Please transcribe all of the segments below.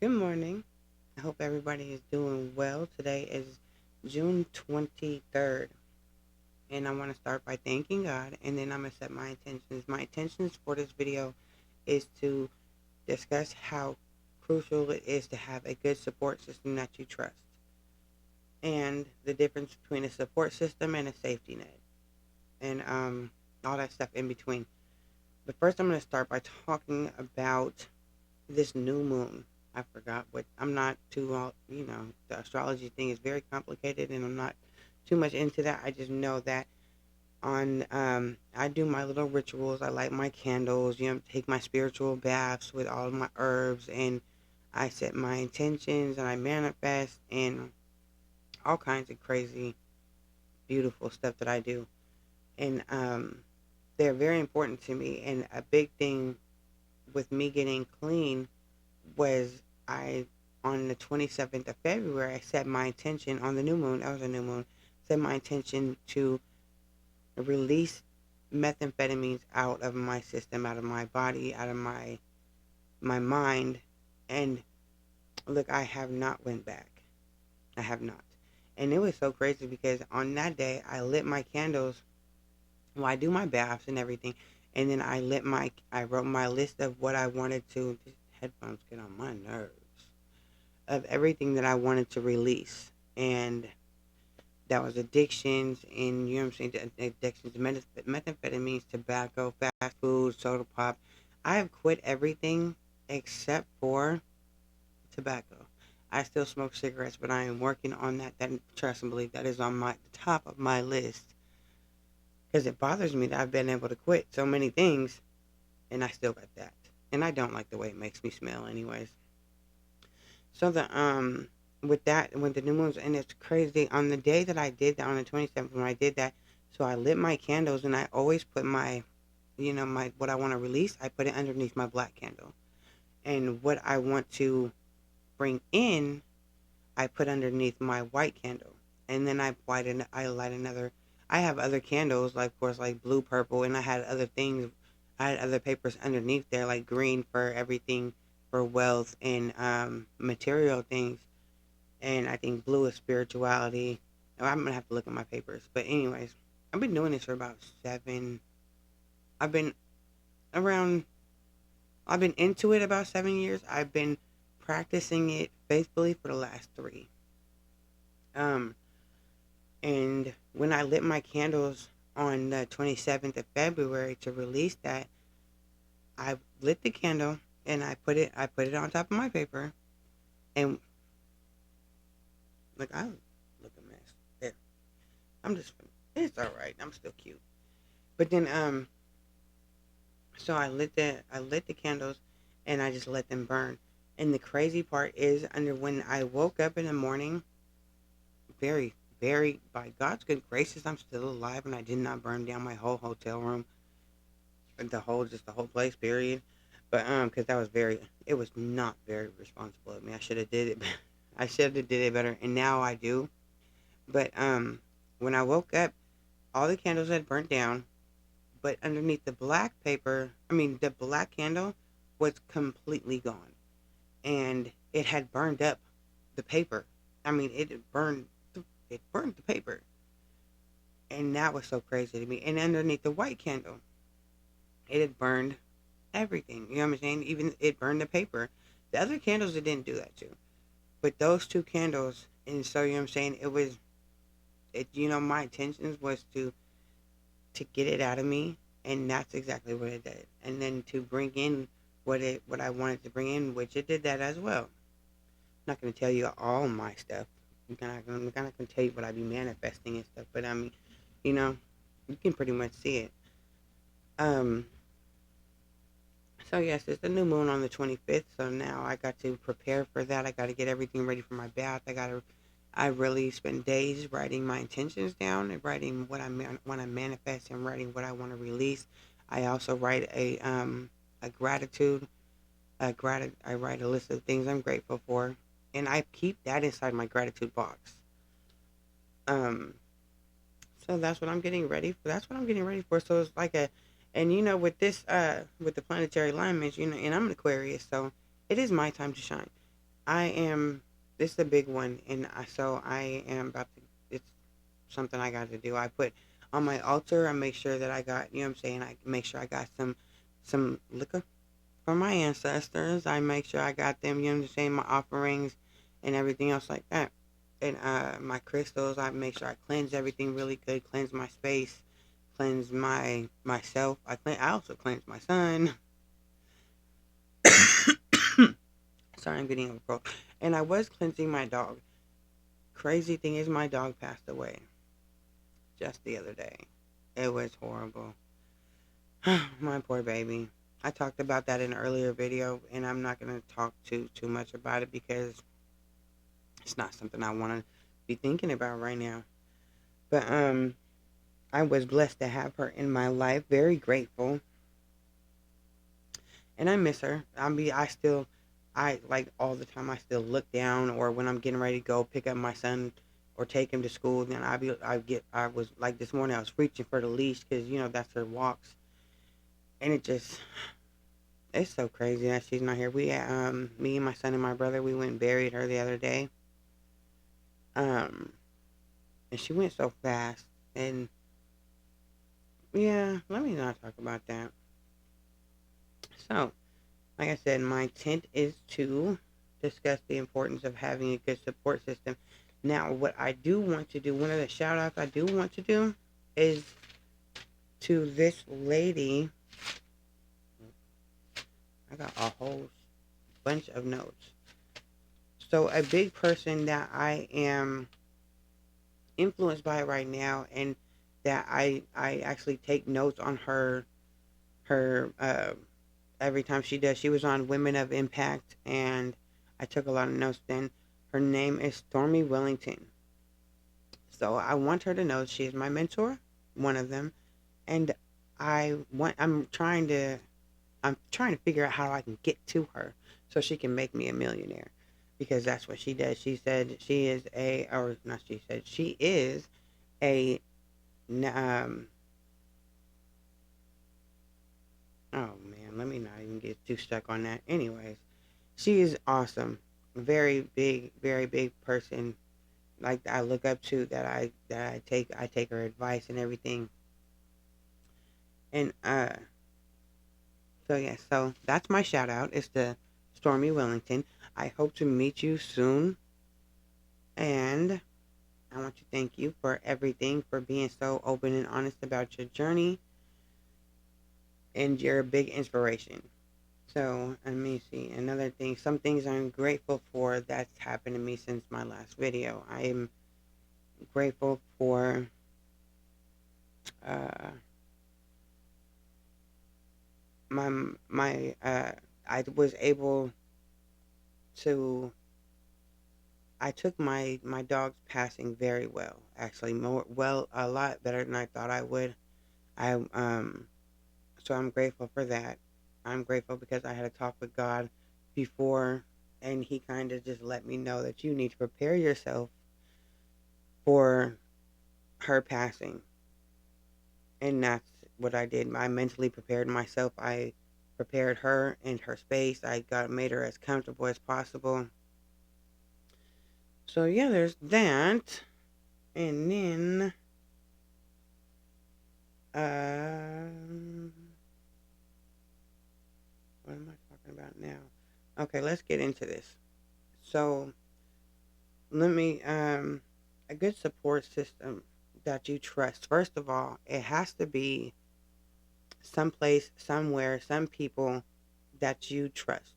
Good morning. I hope everybody is doing well. Today is June 23rd, and I want to start by thanking God, and then I'm going to set my intentions. My intentions for this video is to discuss how crucial it is to have a good support system that you trust, and the difference between a support system and a safety net, and all that stuff in between. But first, I'm going to start by talking about this new moon. I forgot what I'm not too the astrology thing is very complicated and I'm not too much into that. I just know that on I do my little rituals. I light my candles, take my spiritual baths with all of my herbs, and I set my intentions and I manifest and all kinds of crazy beautiful stuff that I do. And they're very important to me, and a big thing with me getting clean was I on the 27th of February I set my intention on the new moon. That was a new moon. Set my intention to release methamphetamines out of my system, out of my body, out of my mind. And look, I have not went back. I have not. And it was so crazy because on that day I lit my candles. Well, I do my baths and everything, and then I wrote my list of what I wanted to. These headphones get on my nerves. Of everything that I wanted to release. And that was addictions, and you know what I'm saying, addictions, methamphetamines, tobacco, fast food, soda pop. I have quit everything except for tobacco. I still smoke cigarettes, but I am working on that. That trust and believe that is on the top of my list because it bothers me that I've been able to quit so many things, and I still got that. And I don't like the way it makes me smell, anyways. So with that, with the new moons, and it's crazy. On the day that I did that, on the 27th, when I did that, so I lit my candles, and I always put my, my what I want to release. I put it underneath my black candle, and what I want to bring in, I put underneath my white candle, and then I light another. I have other candles, like of course, like blue, purple, and I had other things. I had other papers underneath there, like green for everything, for wealth and material things, and I think blue is spirituality. Oh, I'm gonna have to look at my papers, but anyways, I've been doing this for about seven. I've been around. I've been into it about 7 years. I've been practicing it faithfully for the last three. Um, and when I lit my candles on the 27th of February to release that, I lit the candle and I put it on top of my paper, and look, I look a mess. There, I'm just. It's all right. I'm still cute. But then so I lit the candles and I just let them burn. And the crazy part is, under when I woke up in the morning, very, very by God's good graces, I'm still alive and I did not burn down my whole hotel room, just the whole place, period. But because that was it was not very responsible of me. I should have did it. I should have did it better, and now I do. But when I woke up, all the candles had burnt down, but underneath the black paper, the black candle was completely gone. And it had burned up the paper. It burned the paper. And that was so crazy to me. And underneath the white candle, it had burned everything. You know what I'm saying? Even it burned the paper. The other candles, it didn't do that to. But those two candles, and so, you know what I'm saying? My intentions was to get it out of me, and that's exactly what it did. And then to bring in what I wanted to bring in, which it did that as well. I'm not going to tell you all my stuff. I'm not going to tell you what I be manifesting and stuff, but you know, you can pretty much see it. Um, so yes, it's the new moon on the 25th. So now I got to prepare for that. I got to get everything ready for my bath. I really spend days writing my intentions down and writing what want to manifest and writing what I want to release. I also write a gratitude. I write a list of things I'm grateful for, and I keep that inside my gratitude box. Um, so that's what I'm getting ready for. That's what I'm getting ready for. So it's like and with this, with the planetary alignments, and I'm an Aquarius, so it is my time to shine. I am. This is a big one, and so I am about to. It's something I got to do. I put on my altar. I make sure that I got. You know what I'm saying. I make sure I got some liquor from my ancestors. I make sure I got them. You know what I'm saying. My offerings and everything else like that. And my crystals. I make sure I cleanse everything really good. Cleanse my space. Cleanse myself. I also cleanse my son. Sorry, I'm getting a cold. And I was cleansing my dog. Crazy thing is, my dog passed away just the other day. It was horrible. My poor baby. I talked about that in an earlier video, and I'm not gonna talk too much about it because it's not something I want to be thinking about right now. But I was blessed to have her in my life. Very grateful, and I miss her. I still, I like all the time. I still look down, or when I'm getting ready to go pick up my son or take him to school, then I was like this morning. I was reaching for the leash because that's her walks, and it's so crazy that she's not here. Me and my son and my brother, we went and buried her the other day. Um, and she went so fast, and yeah, let me not talk about that. So, like I said, my intent is to discuss the importance of having a good support system. Now, what I do want to do, one of the shout outs I do want to do is to this lady. I got a whole bunch of notes. So, a big person that I am influenced by right now, and that I actually take notes on her every time she does. She was on Women of Impact, and I took a lot of notes then. Her name is Stormy Wellington. So I want her to know she is my mentor, one of them, and I'm trying to figure out how I can get to her so she can make me a millionaire, because that's what she does. She said she is a, or not. She said she is a um. Oh man, let me not even get too stuck on that. Anyways, she is awesome. Very big person. Like I look up to, that I take her advice and everything. And so yeah, so that's my shout out. It's to Stormy Wellington. I hope to meet you soon, and I want to thank you for everything, for being so open and honest about your journey, and you're a big inspiration. So let me see another thing. Some things I'm grateful for that's happened to me since my last video. I am grateful for uh, my I was able to. I took my dog's passing very well. Actually, more well, a lot better than I thought I would. I So I'm grateful for that. I'm grateful because I had a talk with God before, and He kind of just let me know that you need to prepare yourself for her passing, and that's what I did. I mentally prepared myself. I prepared her and her space. I got made her as comfortable as possible. So yeah, there's that, and then what am I talking about now? Okay, let's get into this. So let me a good support system that you trust. First of all, it has to be someplace, somewhere, some people that you trust.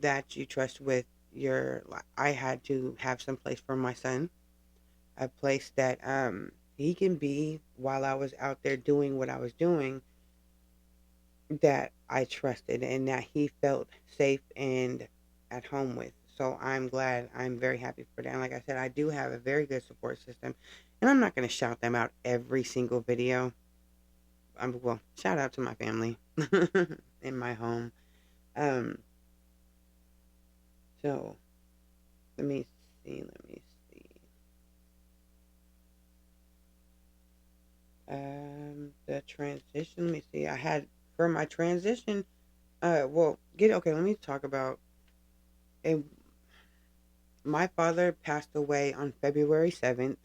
That you trust with your. I had to have some place for my son, a place that he can be while I was out there doing what I was doing, that I trusted and that he felt safe and at home with. So I'm glad. I'm very happy for that. And like I said, I do have a very good support system, and I'm not going to shout them out every single video. Well, shout out to my family in my home. Um, so let me see. Let me see. The transition. Let me see. I had for my transition. Well, get okay. Let me talk about it. My father passed away on February 7th.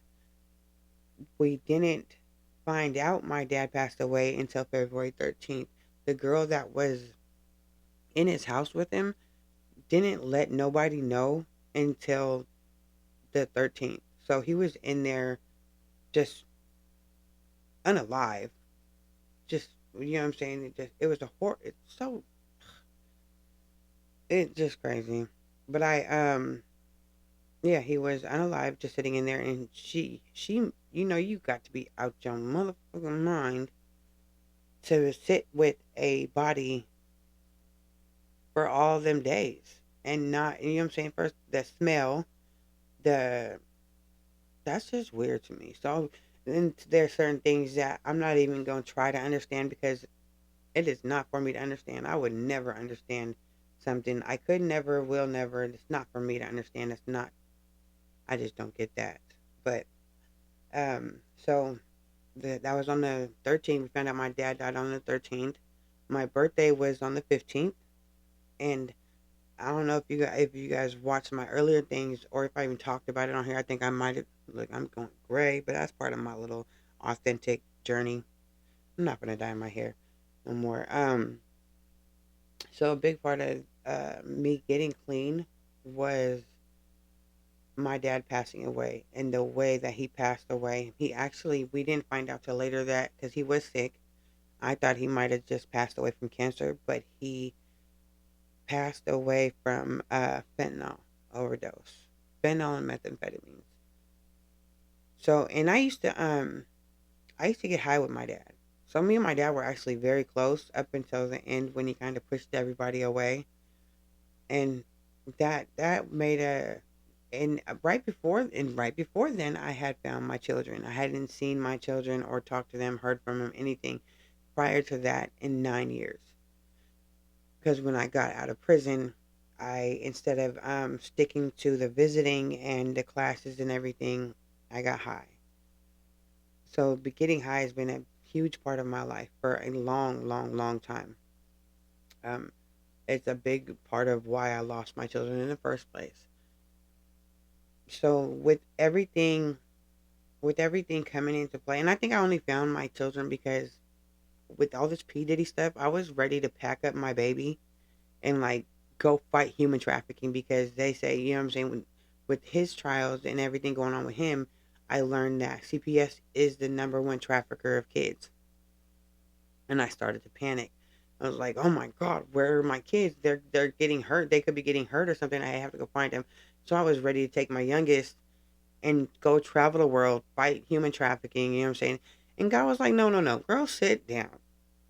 We didn't find out my dad passed away until February 13th. The girl that was in his house with him didn't let nobody know until the 13th. So he was in there just unalive. Just, you know what I'm saying? It was a horror. It's just crazy. But yeah, he was unalive, just sitting in there, and you got to be out your motherfucking mind to sit with a body for all them days and not, you know what I'm saying? First, the smell, the that's just weird to me. So, then there's certain things that I'm not even gonna try to understand because it is not for me to understand. I would never understand something. I could never, will never. It's not for me to understand. It's not. I just don't get that. But so that was on the 13th. We found out my dad died on the 13th. My birthday was on the 15th, and I don't know if you guys watched my earlier things or if I even talked about it on here. I think I might have. Look, I'm going gray, but that's part of my little authentic journey. I'm not gonna dye my hair no more. So a big part of me getting clean was my dad passing away and the way that he passed away. We didn't find out till later that because he was sick. I thought he might have just passed away from cancer, but he passed away from fentanyl overdose, fentanyl and methamphetamines. So, and I used to get high with my dad. So me and my dad were actually very close up until the end when he kind of pushed everybody away, and that made a and right before then I had found my children. I hadn't seen my children or talked to them, heard from them, anything prior to that in 9 years. Because when I got out of prison, I instead of sticking to the visiting and the classes and everything, I got high. So getting high has been a huge part of my life for a long, long, long time. Um, it's a big part of why I lost my children in the first place. So with everything coming into play, and I think I only found my children because with all this P Diddy stuff, I was ready to pack up my baby and like go fight human trafficking because they say, you know what I'm saying, with his trials and everything going on with him, I learned that CPS is the number one trafficker of kids, and I started to panic. I was like, "Oh my God, where are my kids? They're getting hurt. They could be getting hurt or something. I have to go find them." So I was ready to take my youngest and go travel the world, fight human trafficking. You know what I'm saying? And God was like, "No, no, no, girl, sit down,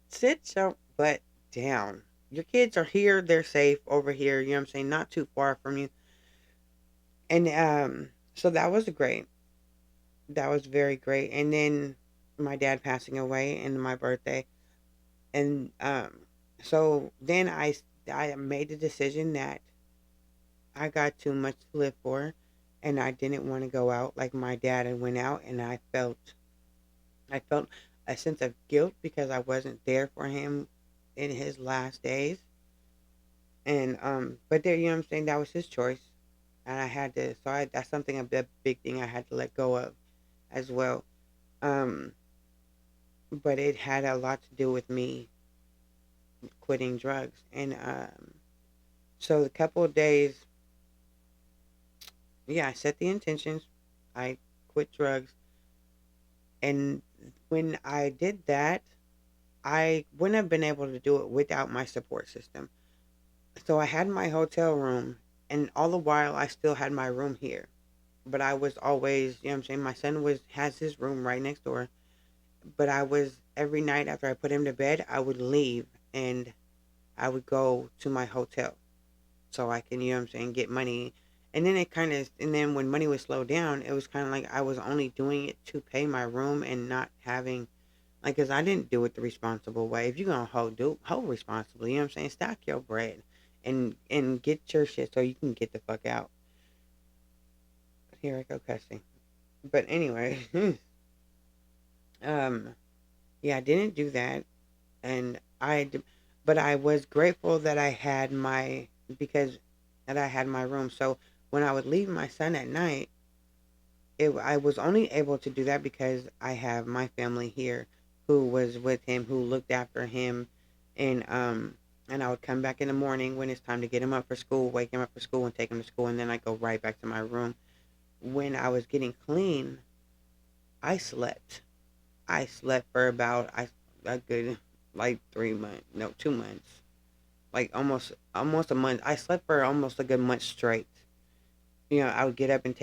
sit your butt down. Your kids are here. They're safe over here. You know what I'm saying? Not too far from you." And so that was great. That was very great. And then my dad passing away and my birthday, and so then I made the decision that I got too much to live for, and I didn't want to go out like my dad had went out, and I felt a sense of guilt because I wasn't there for him in his last days. And but there, you know what I'm saying, that was his choice, and I had to. So that's something, a big thing I had to let go of as well. Um, but it had a lot to do with me quitting drugs, and so a couple of days, yeah, I set the intentions. I quit drugs, and when I did that, I wouldn't have been able to do it without my support system. So I had my hotel room, and all the while I still had my room here. But I was always, you know what I'm saying, my son was has his room right next door. But I was every night after I put him to bed, I would leave and I would go to my hotel so I can, you know what I'm saying, get money. And then when money was slowed down, it was kind of like I was only doing it to pay my room and not having, like, cause I didn't do it the responsible way. If you're gonna hold responsibly, you know what I'm saying? Stack your bread and get your shit so you can get the fuck out. Here I go cussing. But anyway, um, yeah, I didn't do that, and but I was grateful that I had my because that I had my room. So when I would leave my son at night, I was only able to do that because I have my family here who was with him, who looked after him, and I would come back in the morning when it's time to get him up for school, wake him up for school, and take him to school, and then I go right back to my room. When I was getting clean, I slept. I slept for about a good like 3 months, no, 2 months, like almost a month. I slept for almost a good month straight. I would get up and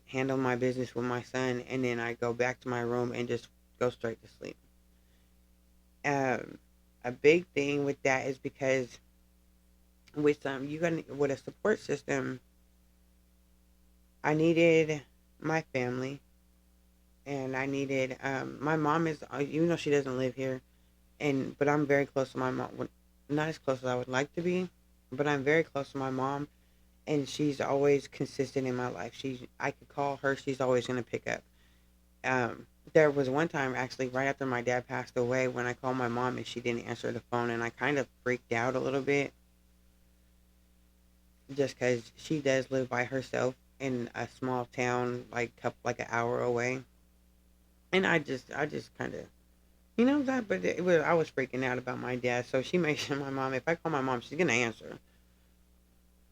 handle my business with my son, and then I go back to my room and just go straight to sleep. Um, a big thing with that is because with a support system, I needed my family, and I needed my mom is even though she doesn't live here, but I'm very close to my mom. Not as close as I would like to be, but I'm very close to my mom, and she's always consistent in my life. I could call her, she's always gonna pick up. There was one time actually right after my dad passed away when I called my mom and she didn't answer the phone, and I kind of freaked out a little bit just because she does live by herself in a small town like an hour away, and I just kind of that, but I was freaking out about my dad, so she made sure my mom. If I call my mom, she's gonna answer.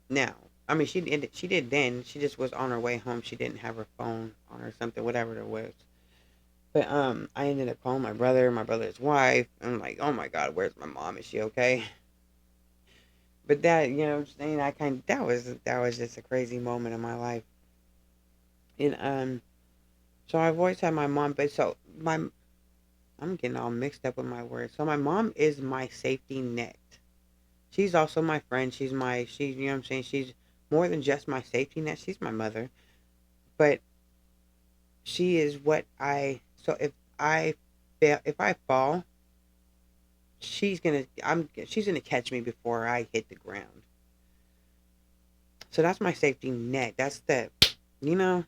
Now, I mean, she did then. She just was on her way home. She didn't have her phone on or something, whatever it was. But I ended up calling my brother's wife. I'm like, oh my god, where's my mom? Is she okay? But that, what I'm saying, I kind that was just a crazy moment in my life. And so I've always had my mom, but so my I'm getting all mixed up with my words. So my mom is my safety net. She's also my friend. She's you know what I'm saying. She's more than just my safety net. She's my mother, but she is what I. So I if I fall, she's gonna catch me before I hit the ground. So that's my safety net. That's you know,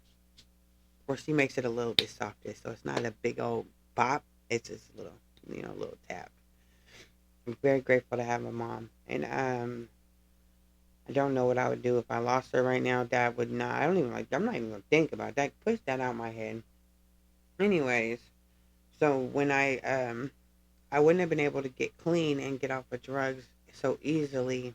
where she makes it a little bit softer. So it's not a big old bop. It's just a little, little tap. I'm very grateful to have my mom, and I don't know what I would do if I lost her right now. That would not. I don't even like. I'm not even gonna think about that. Push that out of my head. Anyways, so when I wouldn't have been able to get clean and get off of drugs so easily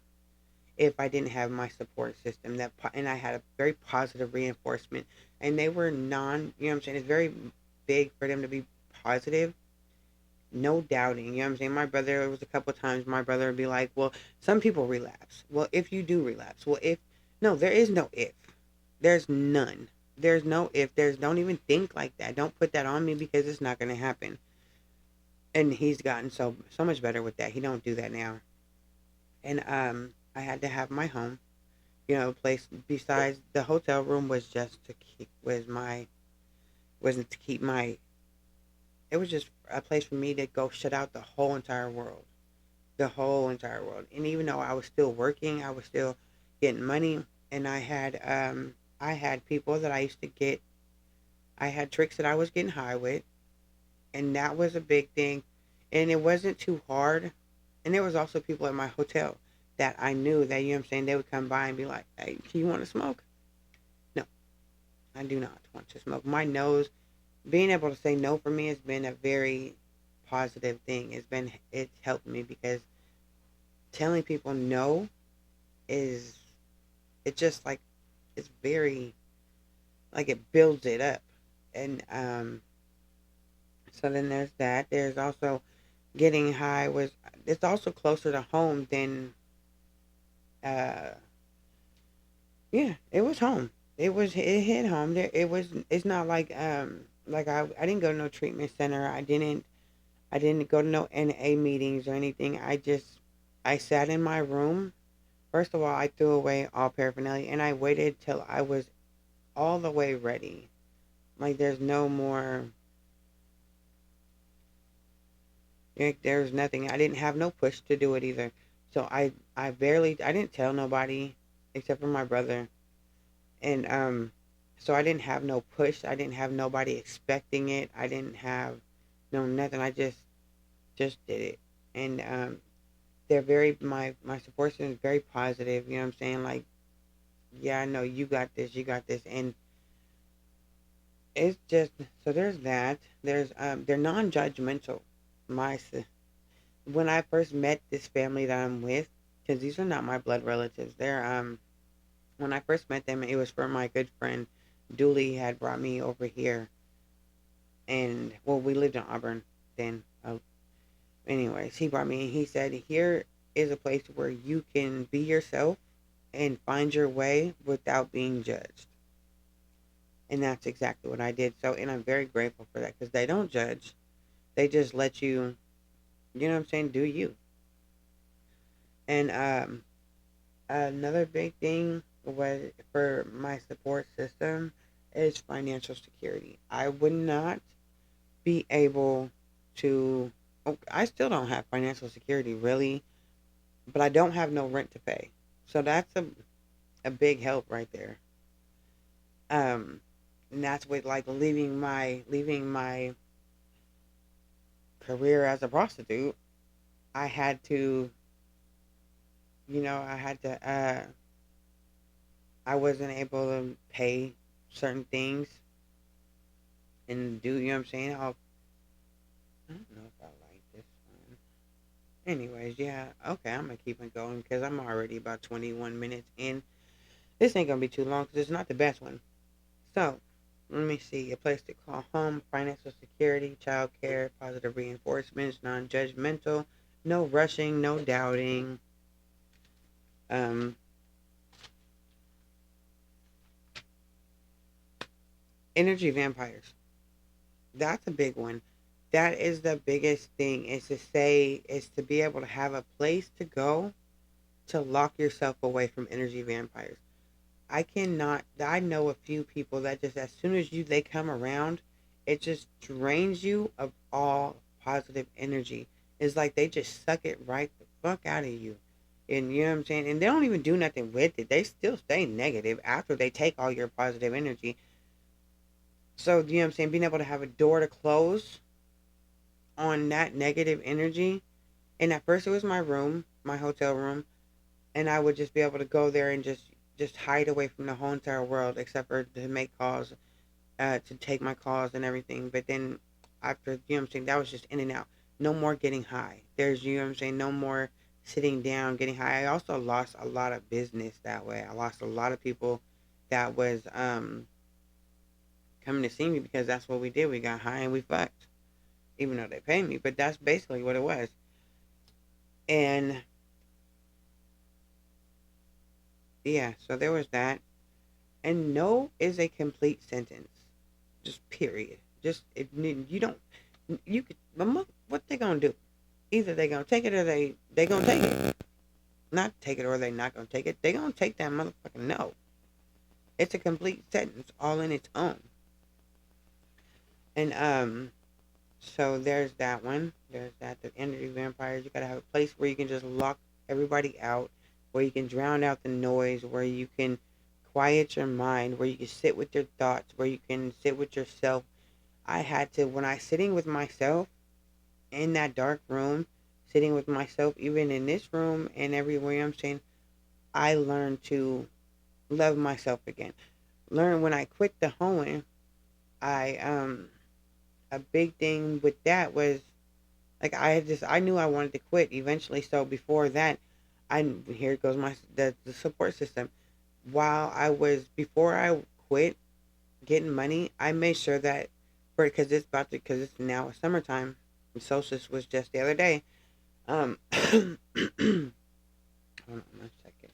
if I didn't have my support system. And I had a very positive reinforcement, and they were non. You know what I'm saying? It's very big for them to be positive. No doubting, you know what I'm saying? My brother, it was a couple of times my brother would be like, well, some people relapse. Well, if you do relapse, well, if, no, there is no if. There's none. There's no if. Don't even think like that. Don't put that on me because it's not going to happen. And he's gotten so much better with that. He don't do that now. And I had to have my home. A place besides the hotel room was just to keep wasn't to keep my. It was just a place for me to go shut out the whole entire world, the whole entire world. And even though I was still working, I was still getting money, and I had people that I used to get. I had tricks that I was getting high with, and that was a big thing. And it wasn't too hard. And there was also people at my hotel that I knew that, you know what I'm saying, they would come by and be like, hey, you want to smoke? No, I do not want to smoke. My nose, being able to say no for me has been a very positive thing. It's helped me because telling people no is it just like it's very like it builds it up. And so then there's that. There's also getting high was it's also closer to home than uh yeah, it was home. It hit home. It's not like I didn't go to no treatment center. I didn't go to no NA meetings or anything. I sat in my room. First of all, I threw away all paraphernalia and I waited till I was all the way ready. Like there's no more there's nothing. I didn't have no push to do it either. So I didn't tell nobody except for my brother. And so I didn't have no push. I didn't have nobody expecting it. I didn't have no nothing. I just did it. And they're very my support system is very positive, you know what I'm saying? Like Yeah, I know you got this, and it's just so there's that. There's they're non-judgmental. When I first met this family that I'm with, because these are not my blood relatives. They're when I first met them, it was from my good friend Dooley had brought me over here, and well, we lived in Auburn then. Anyways, he brought me and he said, "Here is a place where you can be yourself and find your way without being judged." And that's exactly what I did. So, and I'm very grateful for that because they don't judge. They just let you, you know what I'm saying, do you. And another big thing was for my support system is financial security. I would not be able to, oh, I still don't have financial security really, but I don't have no rent to pay. So that's a big help right there. Um, and that's with like leaving my career as a prostitute. I had to, I had to. I wasn't able to pay certain things and do. You know what I'm saying? I don't know if I like this one. Anyways, yeah. Okay, I'm gonna keep it going because I'm already about 21 minutes in. This ain't gonna be too long because it's not the best one. So, let me see. A place to call home, financial security, child care, positive reinforcements, non judgmental, no rushing, no doubting. Um, energy vampires. That's a big one. That is the biggest thing is to be able to have a place to go to lock yourself away from energy vampires. I know a few people that just as soon as they come around, it just drains you of all positive energy. It's like they just suck it right the fuck out of you. And you know what I'm saying? And they don't even do nothing with it. They still stay negative after they take all your positive energy. So, you know what I'm saying? Being able to have a door to close on that negative energy. And at first it was my room, my hotel room, and I would just be able to go there and just hide away from the whole entire world except for to make calls, to take my calls and everything. But then after, you know what I'm saying, that was just in and out. No more getting high. There's, you know what I'm saying, no more sitting down getting high. I also lost a lot of business that way. I lost a lot of people that was coming to see me because that's what we did. We got high and we fucked, even though they paid me. But that's basically what it was. And yeah, so there was that. And no is a complete sentence. Just period. Just you don't you could what they gonna do? Either they gonna take it or they gonna take it. Not take it or they not gonna take it. They gonna take that motherfucking no. It's a complete sentence all in its own. And so there's that one. There's that the energy vampires. You gotta have a place where you can just lock everybody out, where you can drown out the noise, where you can quiet your mind, where you can sit with your thoughts, where you can sit with yourself. I had to when I sitting with myself in that dark room, sitting with myself, even in this room and everywhere I'm saying, I learned to love myself again. Learn when I quit the hoeing, I a big thing with that was like I knew I wanted to quit eventually. So before that, I here goes the support system. While I was before I quit getting money, I made sure that for because it's about to because it's now summertime. And solstice was just the other day. Hold on one second.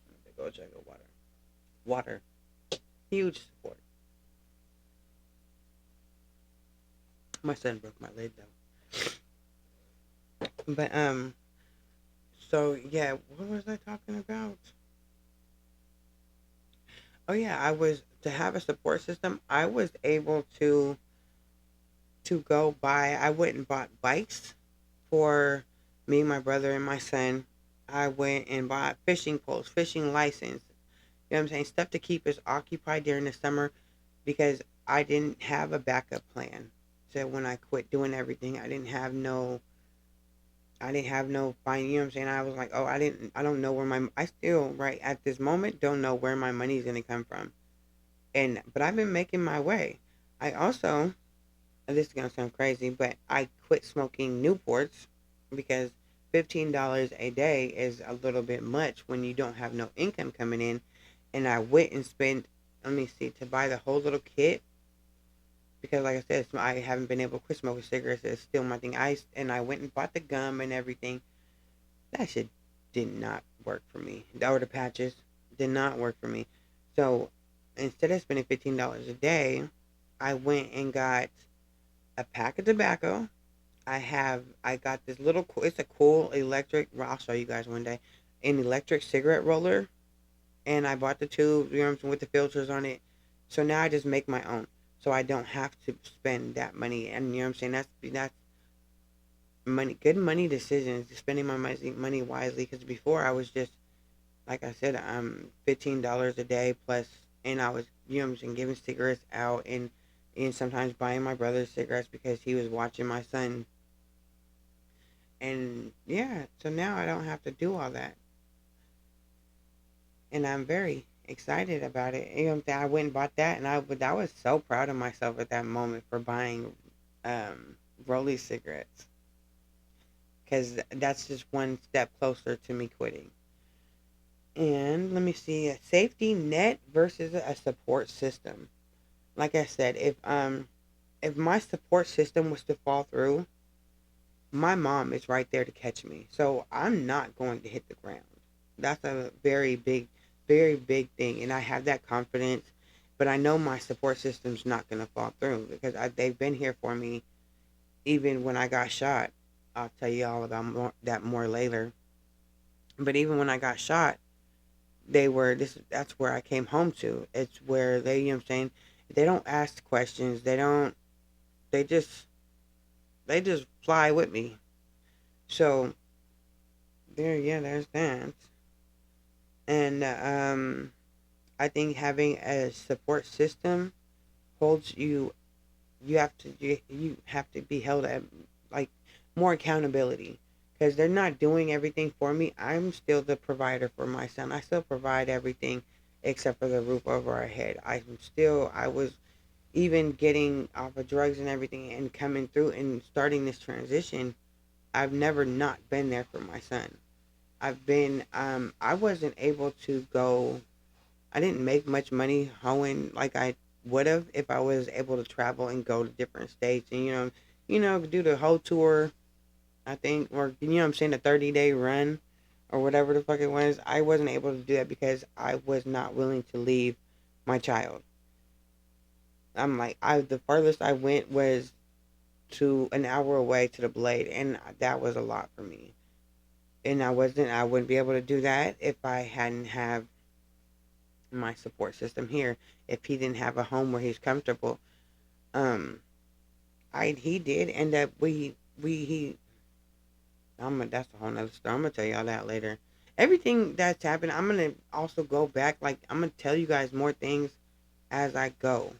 Let me go jug of water. Water, huge support. My son broke my lid though. But so yeah, what was I talking about? Oh yeah, I was to have a support system. I was able to go buy. I went and bought bikes for me, my brother, and my son. I went and bought fishing poles, fishing license. You know what I'm saying? Stuff to keep us occupied during the summer because I didn't have a backup plan. So when I quit doing everything, I didn't have no I didn't have no fine, you know what I'm saying? I was like, oh, I don't know where I still, right at this moment, don't know where my money is going to come from. But I've been making my way. I also, and this is going to sound crazy, but I quit smoking Newports because $15 a day is a little bit much when you don't have no income coming in. And I went and spent, let me see, to buy the whole little kit because, like I said, I haven't been able to quit smoking cigarettes. It's still my thing. I went and bought the gum and everything. That shit did not work for me. Or the patches did not work for me. So instead of spending $15 a day, I went and got a pack of tobacco. I got this little it's a cool electric, well, I'll show you guys one day, an electric cigarette roller, and I bought the tube, you know what I'm saying, with the filters on it. So now I just make my own. So I don't have to spend that money, and you know what I'm saying, that's money, good money decisions, spending my money wisely, because before I was just, like I said, $15 a day plus, and I was, you know what I'm saying, giving cigarettes out, and sometimes buying my brother cigarettes because he was watching my son. And yeah, so now I don't have to do all that. And I'm very excited about it. You know, I went and bought that, and I was so proud of myself at that moment for buying Rolly cigarettes, because that's just one step closer to me quitting. And let me see, a safety net versus a support system. Like I said, if my support system was to fall through, my mom is right there to catch me. So I'm not going to hit the ground. That's a very big thing. And I have that confidence. But I know my support system's not going to fall through because they've been here for me even when I got shot. I'll tell you all about that more later. But even when I got shot, that's where I came home to. It's where they, you know what I'm saying, they don't ask questions. They just, they just fly with me. So there's that. And I think having a support system holds you. You have to be held at like more accountability because they're not doing everything for me. I'm still the provider for my son. I still provide everything except for the roof over our head. I was even getting off of drugs and everything and coming through and starting this transition. I've never not been there for my son. I wasn't able to go, I didn't make much money hoeing like I would have if I was able to travel and go to different states and, do the whole tour, I think, or, you know what I'm saying, a 30-day run or whatever the fuck it was. I wasn't able to do that because I was not willing to leave my child. I'm like, the farthest I went was to an hour away to the Blade, and that was a lot for me. And I wouldn't be able to do that if I hadn't have my support system here. If he didn't have a home where he's comfortable, um, he did end up we he. That's a whole nother story. I'm gonna tell y'all that later. Everything that's happened, I'm gonna also go back. Like I'm gonna tell you guys more things as I go.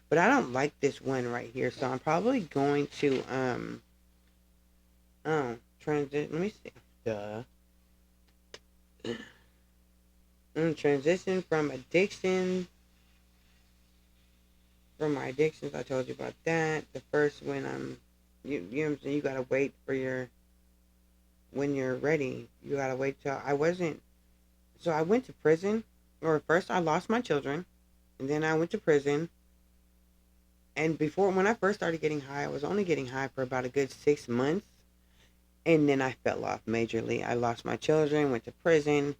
But I don't like this one right here, so I'm probably going to transit. Let me see. Duh. Transition from addiction. From my addictions, I told you about that. The first when you know what I'm saying. You gotta wait for when you're ready. You gotta wait till I wasn't. So I went to prison, or first I lost my children, and then I went to prison. And before, when I first started getting high, I was only getting high for about a good 6 months, and then I fell off majorly. I lost my children, went to prison,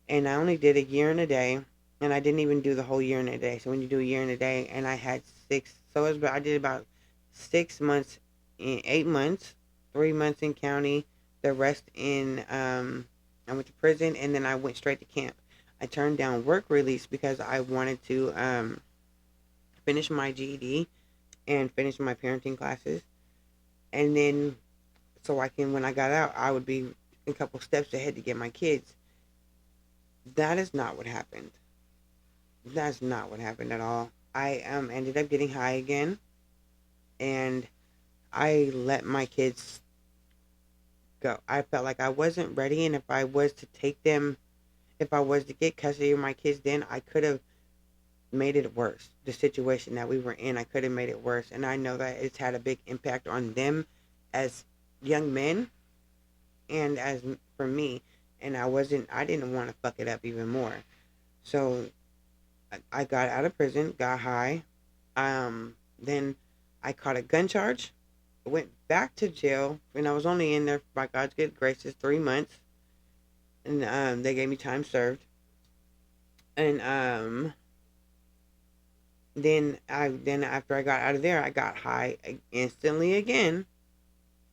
and I only did a year and a day, and I didn't even do the whole year and a day. So when you do a year and a day, and I had I did about 6 months, in 8 months, 3 months in county, the rest in I went to prison, and then I went straight to camp. I turned down work release because I wanted to finish my GED and finish my parenting classes, and then so I can, when I got out, I would be a couple steps ahead to get my kids. That is not what happened. That's not what happened at all. I ended up getting high again, and I let my kids go. I felt like I wasn't ready, and if I was to take them, if I was to get custody of my kids, then I could have made it worse. The situation that we were in, I could have made it worse, and I know that it's had a big impact on them as young men and as for me. And I didn't want to fuck it up even more. So I got out of prison, got high. Then I caught a gun charge, went back to jail, and I was only in there by God's good graces 3 months, and they gave me time served. And then after I got out of there, I got high instantly again.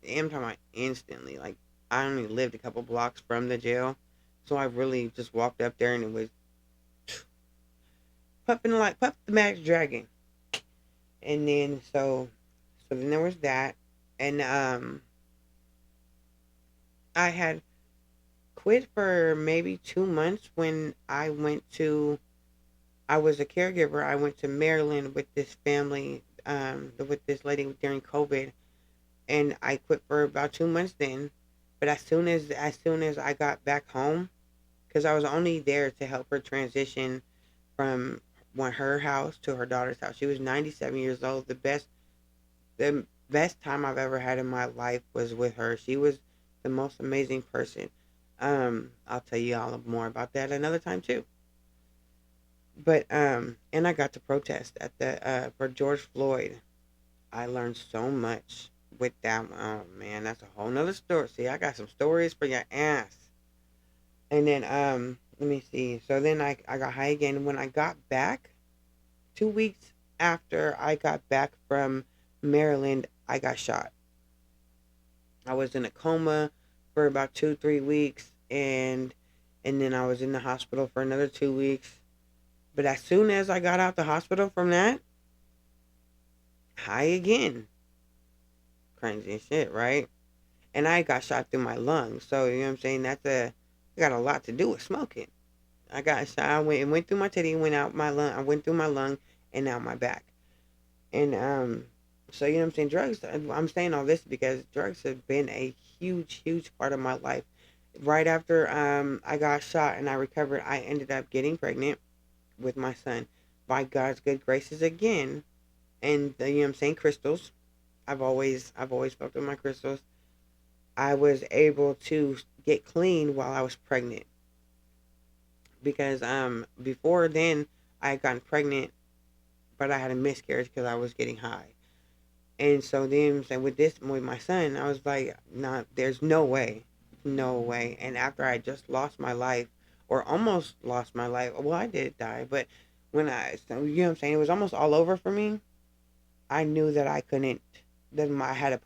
I'm talking about instantly. Like I only lived a couple blocks from the jail, so I really just walked up there and it was puffing like Puff the Max Dragon. And then so then there was that, and I had quit for maybe 2 months when I was a caregiver. I went to Maryland with this family, with this lady during COVID, and I quit for about 2 months then. But as soon as I got back home, because I was only there to help her transition from her house to her daughter's house. She was 97 years old. The best time I've ever had in my life was with her. She was the most amazing person. I'll tell you all more about that another time too. But and I got to protest at the for George Floyd. I learned so much with that. Oh man, that's a whole nother story. See, I got some stories for your ass. And then let me see. So then I got high again. When I got back, 2 weeks after I got back from Maryland, I got shot. I was in a coma for about 2 3 weeks, and then I was in the hospital for another 2 weeks. But as soon as I got out the hospital from that, high again. Crazy shit, right? And I got shot through my lungs. So you know what I'm saying? I got a lot to do with smoking. I got shot. It went through my titty, went out my lung. I went through my lung and out my back. And so you know what I'm saying? Drugs. I'm saying all this because drugs have been a huge, huge part of my life. Right after I got shot and I recovered, I ended up getting pregnant with my son by God's good graces again. And you know what I'm saying? Crystals. I've always fucked with my crystals. I was able to get clean while I was pregnant because before then I had gotten pregnant, but I had a miscarriage because I was getting high. And so then with my son, I was like, nah, there's no way, no way. And after I just lost my life, or almost lost my life, well, I did die, but so, you know what I'm saying, it was almost all over for me. I knew that I couldn't, that I had a purpose.